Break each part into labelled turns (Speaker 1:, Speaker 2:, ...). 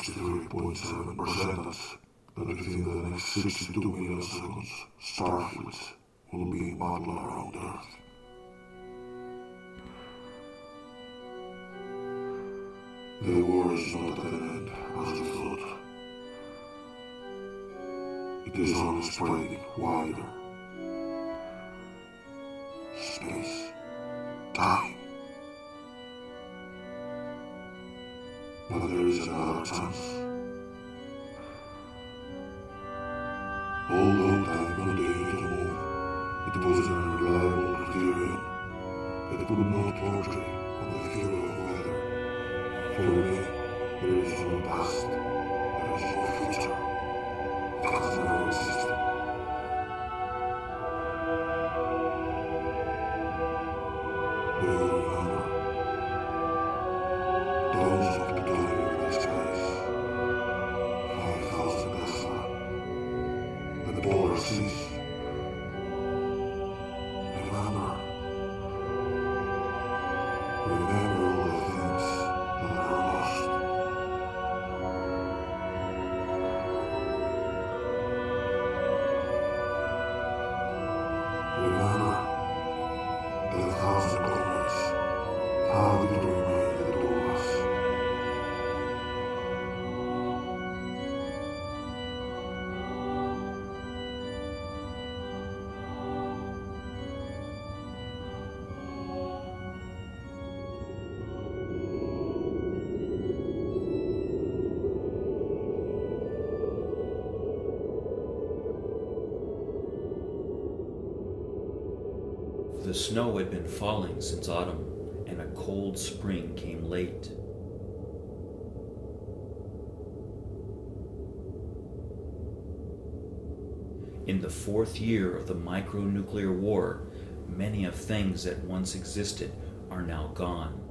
Speaker 1: 63.7% that within the next 62 million seconds, starfleets will be in battle around Earth. The war is not at an end, as we thought. It is only spreading wider. Space, time. But there is another chance. Although time continued to move, it was an unreliable criterion. It could not portray on the theory of weather. For me, there is no past, there is no future. It has never existed. Do you remember? Tons of plutonium in the skies. 5,000 Tesla. The polar seas. Remember all the things that are lost. Remember the 1,000 comrades. How did we make it to us?
Speaker 2: The snow had been falling since autumn, and a cold spring came late. In the 4th year of the micronuclear war, many of things that once existed are now gone.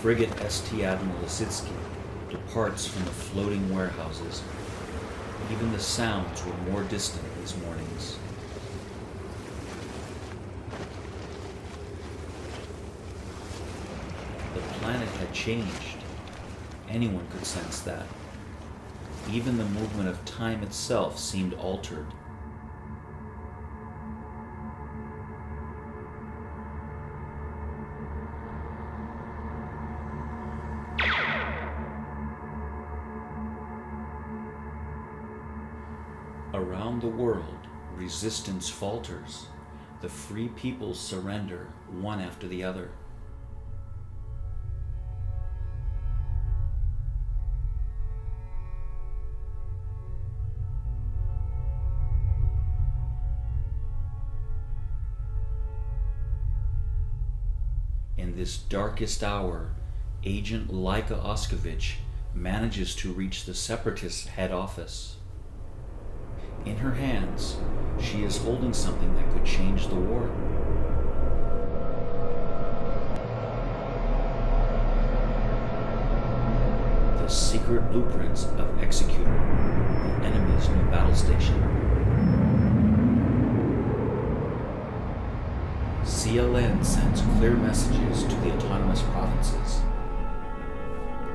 Speaker 2: Frigate St. Admiral Lisitsky departs from the floating warehouses. Even the sounds were more distant these mornings. The planet had changed. Anyone could sense that. Even the movement of time itself seemed altered. Around the world, resistance falters. The free peoples surrender, one after the other. In this darkest hour, Agent Laika Oskovich manages to reach the Separatists' head office. In her hands, she is holding something that could change the war. The secret blueprints of Executor, the enemy's new battle station. CLN sends clear messages to the autonomous provinces.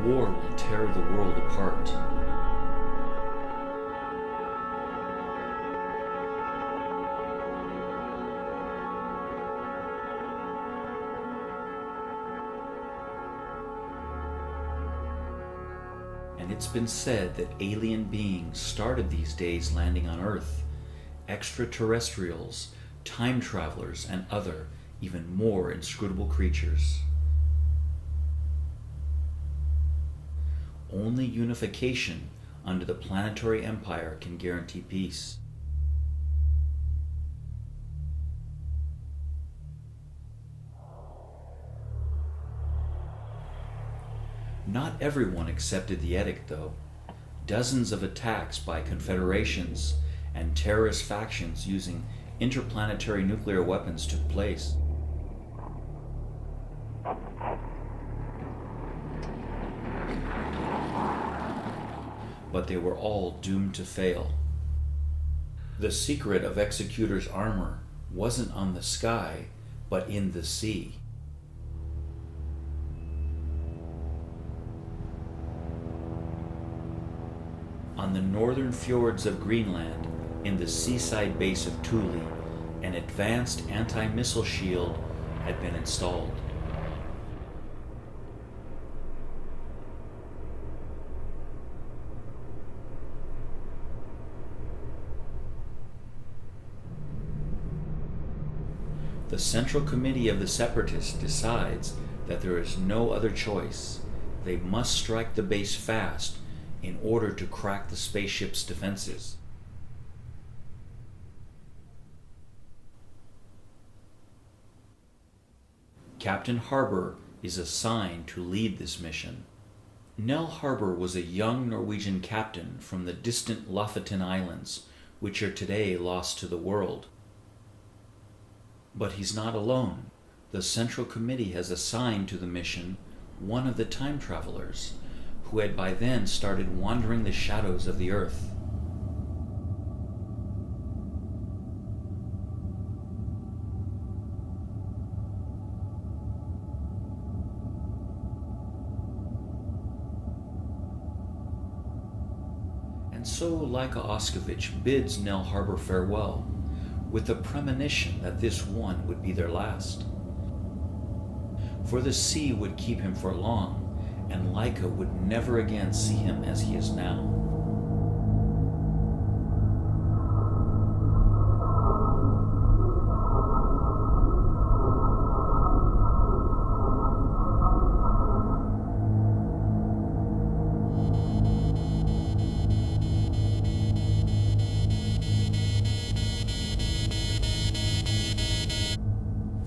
Speaker 2: War will tear the world apart. And it's been said that alien beings started these days landing on Earth, extraterrestrials, time travelers, and other, even more inscrutable creatures. Only unification under the planetary empire can guarantee peace. Not everyone accepted the edict, though. Dozens of attacks by confederations and terrorist factions using interplanetary nuclear weapons took place. but they were all doomed to fail. The secret of Executor's armor wasn't on the sky, but in the sea. On the northern fjords of Greenland, in the seaside base of Thule, an advanced anti-missile shield had been installed. The Central Committee of the Separatists decides that there is no other choice. They must strike the base fast in order to crack the spaceship's defenses. Captain Harbour is assigned to lead this mission. Nell Harbour was a young Norwegian captain from the distant Lofoten Islands, which are today lost to the world. But he's not alone. The Central Committee has assigned to the mission one of the time travelers, who had by then started wandering the shadows of the earth. And so Laika Oskovich bids Nell Harbour farewell, with the premonition that this one would be their last. For the sea would keep him for long, and Laika would never again see him as he is now.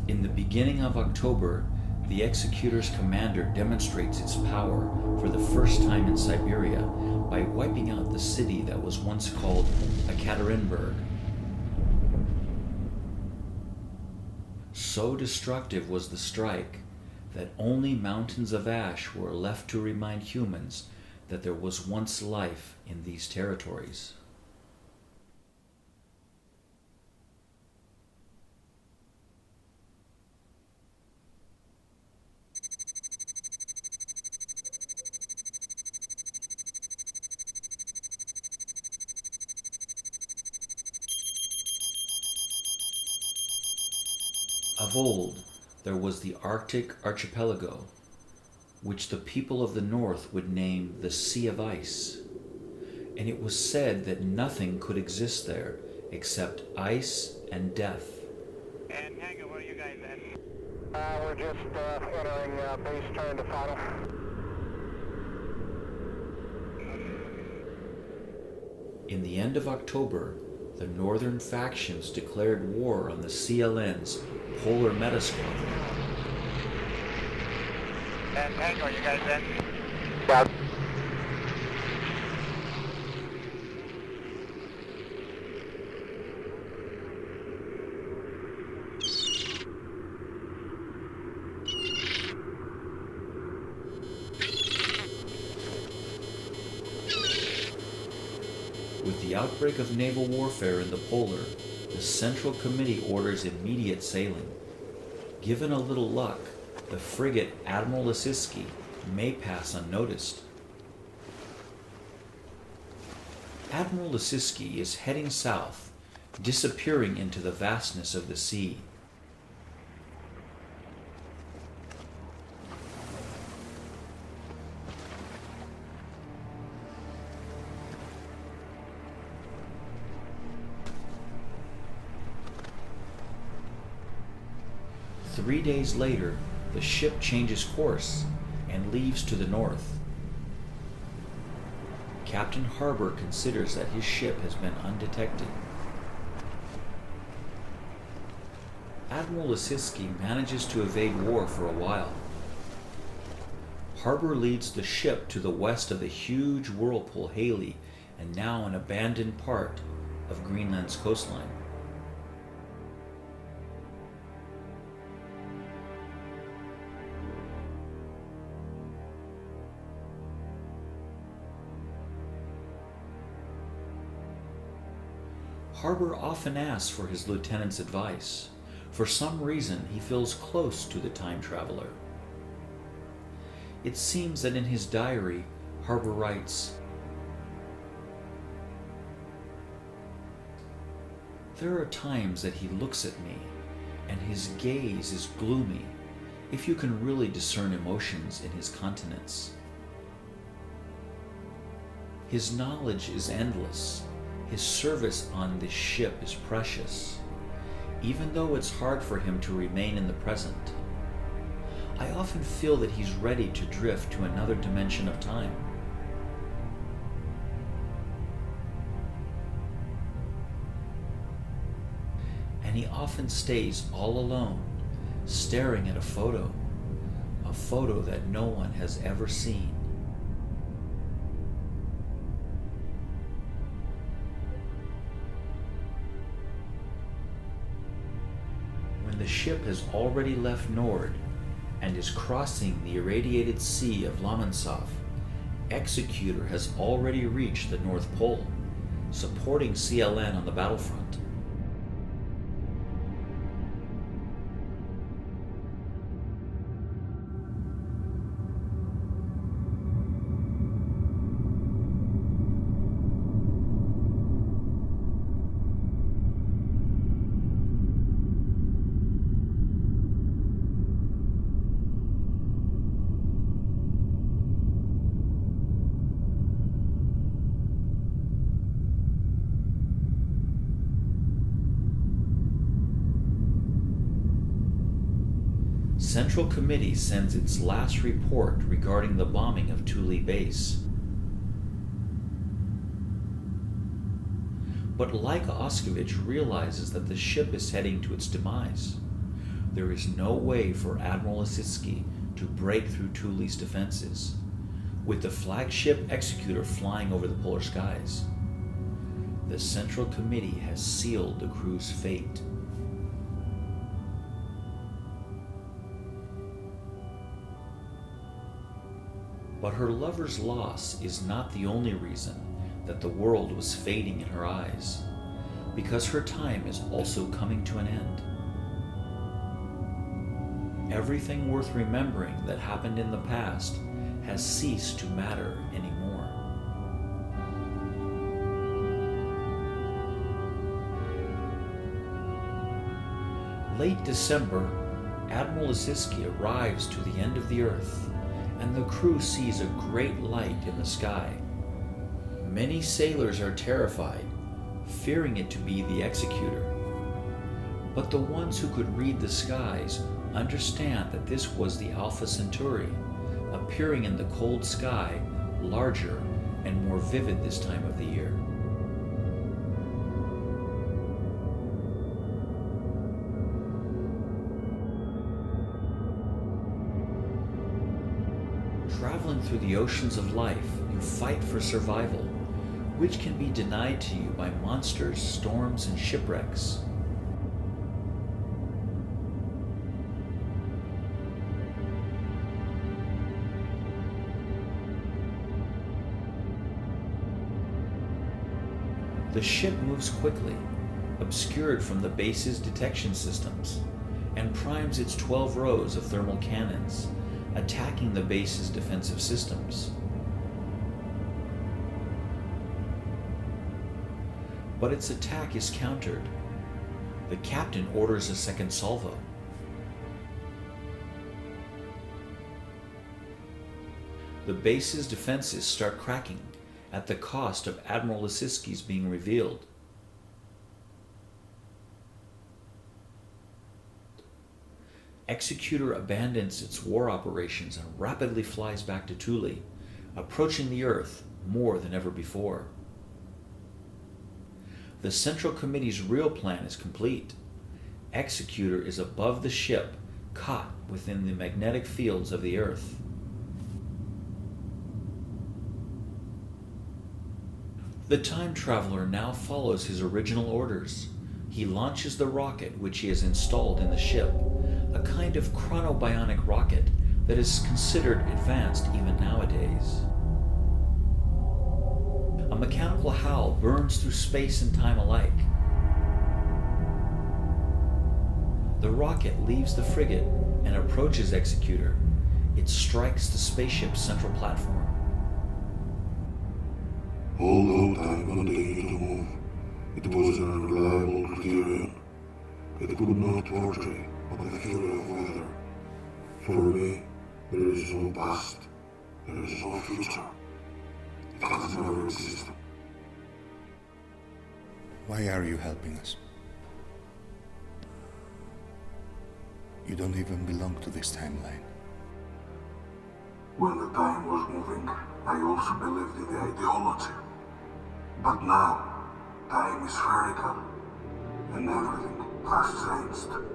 Speaker 2: In the beginning of October, the Executor's commander demonstrates its power for the first time in Siberia by wiping out the city that was once called Ekaterinburg. So destructive was the strike that only mountains of ash were left to remind humans that there was once life in these territories. Of old, there was the Arctic archipelago, which the people of the north would name the Sea of Ice, and it was said that nothing could exist there except ice and death.
Speaker 3: And Tango, where are you guys at? We're just entering base turn to final.
Speaker 2: In the end of October, the northern factions declared war on the CLN's Polar Meta Squadron.
Speaker 3: And Tango, are you guys in? Yeah.
Speaker 2: With the outbreak of naval warfare in the Polar, the Central Committee orders immediate sailing. Given a little luck, the frigate Admiral Lisiski may pass unnoticed. Admiral Lisiski is heading south, disappearing into the vastness of the sea. Three days later, the ship changes course and leaves to the north. Captain Harbour considers that his ship has been undetected. Admiral Lisiski manages to evade war for a while. Harbour leads the ship to the west of the huge whirlpool Haley, and now an abandoned part of Greenland's coastline. Harbor often asks for his lieutenant's advice. For some reason, he feels close to the time traveler. It seems that in his diary, Harbor writes, "There are times that he looks at me, and his gaze is gloomy, if you can really discern emotions in his countenance. His knowledge is endless. His service on this ship is precious, even though it's hard for him to remain in the present. I often feel that he's ready to drift to another dimension of time. And he often stays all alone, staring at a photo that no one has ever seen. When the ship has already left Nord and is crossing the irradiated sea of Lomonsov, Executor has already reached the North Pole, supporting CLN on the battlefront. Central Committee sends its last report regarding the bombing of Thule Base. But Laika Oskovich realizes that the ship is heading to its demise. There is no way for Admiral Ositsky to break through Thule's defenses, with the flagship Executor flying over the polar skies. The Central Committee has sealed the crew's fate. But her lover's loss is not the only reason that the world was fading in her eyes, because her time is also coming to an end. Everything worth remembering that happened in the past has ceased to matter anymore. Late December, Admiral Ositsky arrives to the end of the Earth, and the crew sees a great light in the sky. Many sailors are terrified, fearing it to be the Executor. But the ones who could read the skies understand that this was the Alpha Centauri, appearing in the cold sky, larger and more vivid this time of the year. Traveling through the oceans of life, you fight for survival, which can be denied to you by monsters, storms, and shipwrecks. The ship moves quickly, obscured from the base's detection systems, and primes its 12 rows of thermal cannons, attacking the base's defensive systems. But its attack is countered. The captain orders a second salvo. The base's defenses start cracking at the cost of Admiral Ositsky's being revealed. Executor abandons its war operations and rapidly flies back to Thule, approaching the Earth more than ever before. The Central Committee's real plan is complete. Executor is above the ship, caught within the magnetic fields of the Earth. The time traveler now follows his original orders. He launches the rocket which he has installed in the ship, a kind of chronobionic rocket that is considered advanced even nowadays. A mechanical howl burns through space and time alike. The rocket leaves the frigate and approaches Executor. It strikes the spaceship's central platform.
Speaker 1: Although time continued to move, it was an unreliable criterion. It could not portray the fury of weather. For me, there is no past, there is no future. It has never existed.
Speaker 4: Why are you helping us? You don't even belong to this timeline.
Speaker 1: When the time was moving, I also believed in the ideology. But now, time is spherical, and everything has changed.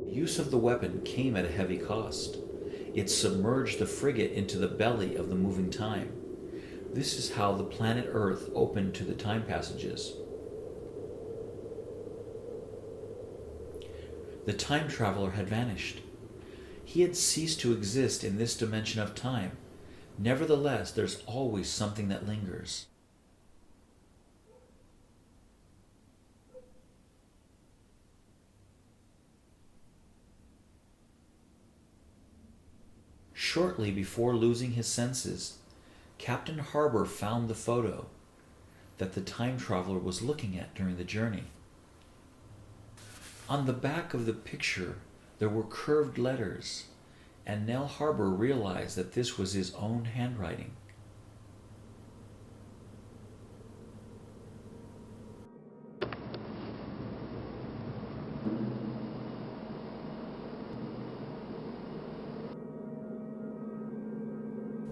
Speaker 2: Use of the weapon came at a heavy cost. It submerged the frigate into the belly of the moving time. This is how the planet Earth opened to the time passages. The time traveler had vanished. He had ceased to exist in this dimension of time. Nevertheless, there's always something that lingers. Shortly before losing his senses, Captain Harbour found the photo that the time traveler was looking at during the journey. On the back of the picture, there were curved letters, and Nell Harbour realized that this was his own handwriting.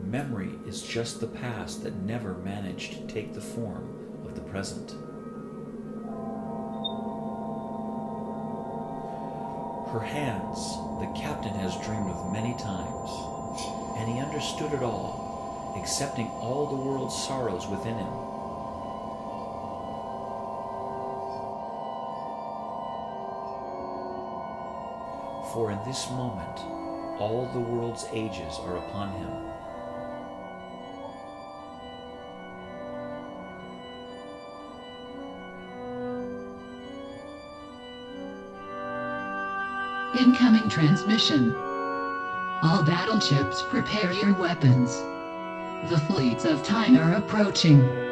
Speaker 2: Memory is just the past that never managed to take the form of the present. Her hands, the captain has dreamed of many times, and he understood it all, accepting all the world's sorrows within him. For in this moment, all the world's ages are upon him.
Speaker 5: Incoming transmission. All battleships, prepare your weapons. The fleets of time are approaching.